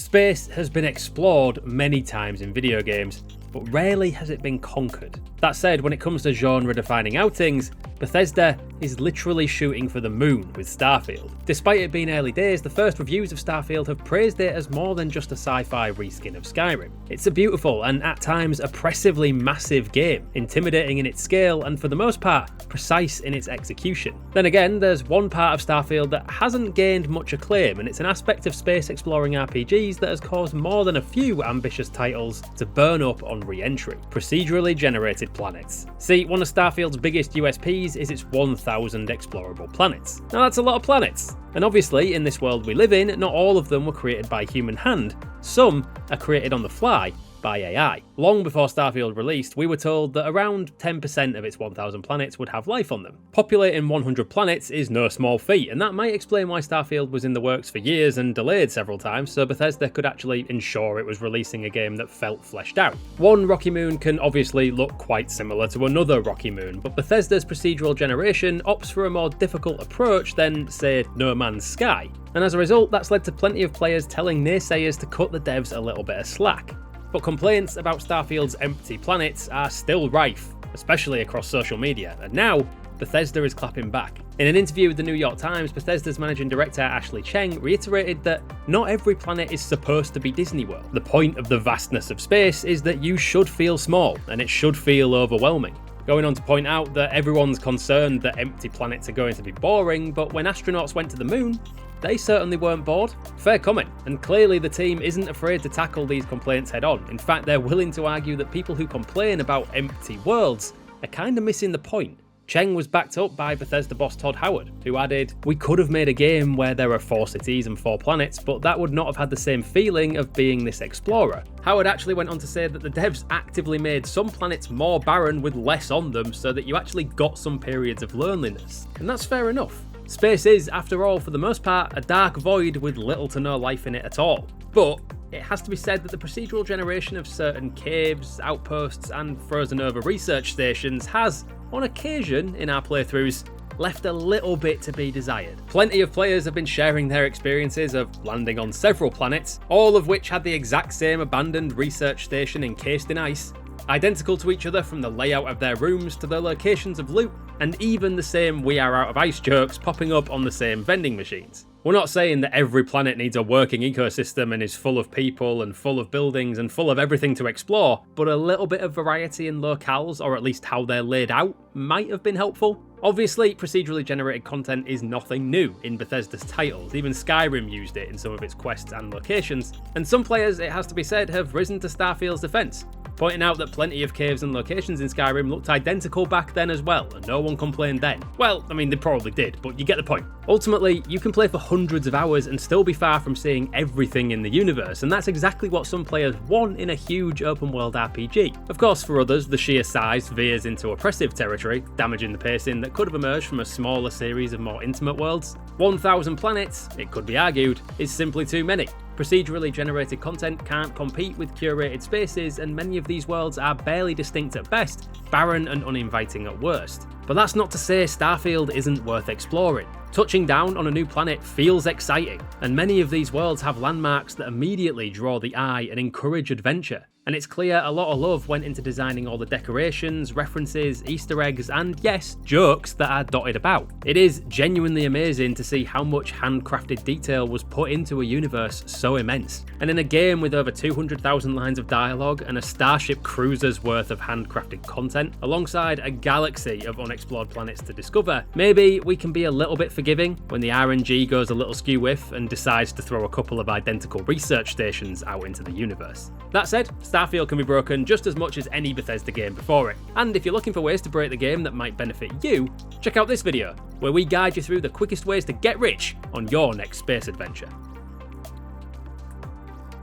Space has been explored many times in video games, but rarely has it been conquered. That said, when it comes to genre-defining outings, Bethesda is literally shooting for the moon with Starfield. Despite it being early days, the first reviews of Starfield have praised it as more than just a sci-fi reskin of Skyrim. It's a beautiful and at times oppressively massive game, intimidating in its scale and for the most part, precise in its execution. Then again, there's one part of Starfield that hasn't gained much acclaim, and it's an aspect of space exploring RPGs that has caused more than a few ambitious titles to burn up on re-entry: procedurally generated planets. See, one of Starfield's biggest USPs is its 1,000 explorable planets. Now that's a lot of planets, and obviously in this world we live in, not all of them were created by human hand. Some are created on the fly by AI. Long before Starfield released, we were told that around 10% of its 1,000 planets would have life on them. Populating 100 planets is no small feat, and that might explain why Starfield was in the works for years and delayed several times, so Bethesda could actually ensure it was releasing a game that felt fleshed out. One rocky moon can obviously look quite similar to another rocky moon, but Bethesda's procedural generation opts for a more difficult approach than, say, No Man's Sky. And as a result, that's led to plenty of players telling naysayers to cut the devs a little bit of slack. But complaints about Starfield's empty planets are still rife, especially across social media, and now Bethesda is clapping back. In an interview with the New York Times, Bethesda's managing director Ashley Cheng reiterated that not every planet is supposed to be Disney World. The point of the vastness of space is that you should feel small, and it should feel overwhelming. Going on to point out that everyone's concerned that empty planets are going to be boring, but when astronauts went to the moon, they certainly weren't bored. Fair comment, and clearly the team isn't afraid to tackle these complaints head on. In fact, they're willing to argue that people who complain about empty worlds are kinda missing the point. Cheng was backed up by Bethesda boss Todd Howard, who added, "We could have made a game where there are 4 cities and 4 planets, but that would not have had the same feeling of being this explorer." Howard actually went on to say that the devs actively made some planets more barren with less on them so that you actually got some periods of loneliness. And that's fair enough. Space is, after all, for the most part, a dark void with little to no life in it at all. But it has to be said that the procedural generation of certain caves, outposts, and frozen over research stations has, on occasion in our playthroughs, left a little bit to be desired. Plenty of players have been sharing their experiences of landing on several planets, all of which had the exact same abandoned research station encased in ice, identical to each other from the layout of their rooms to the locations of loot, and even the same "we are out of ice" jokes popping up on the same vending machines. We're not saying that every planet needs a working ecosystem and is full of people and full of buildings and full of everything to explore, but a little bit of variety in locales, or at least how they're laid out, might have been helpful. Obviously, procedurally generated content is nothing new in Bethesda's titles. Even Skyrim used it in some of its quests and locations, and some players, it has to be said, have risen to Starfield's defense, pointing out that plenty of caves and locations in Skyrim looked identical back then as well, and no one complained then. Well, I mean, they probably did, but you get the point. Ultimately, you can play for hundreds of hours and still be far from seeing everything in the universe, and that's exactly what some players want in a huge open world RPG. Of course, for others, the sheer size veers into oppressive territory, damaging the pacing that could have emerged from a smaller series of more intimate worlds. 1,000 planets, it could be argued, is simply too many. Procedurally generated content can't compete with curated spaces, and many of these worlds are barely distinct at best, barren and uninviting at worst. But that's not to say Starfield isn't worth exploring. Touching down on a new planet feels exciting, and many of these worlds have landmarks that immediately draw the eye and encourage adventure. And it's clear a lot of love went into designing all the decorations, references, Easter eggs, and yes, jokes that are dotted about. It is genuinely amazing to see how much handcrafted detail was put into a universe so immense. And in a game with over 200,000 lines of dialogue and a Starship Cruiser's worth of handcrafted content, alongside a galaxy of unexplored planets to discover, maybe we can be a little bit forgiving when the RNG goes a little skew-whiff and decides to throw a couple of identical research stations out into the universe. That said, Starfield can be broken just as much as any Bethesda game before it, and if you're looking for ways to break the game that might benefit you, check out this video, where we guide you through the quickest ways to get rich on your next space adventure.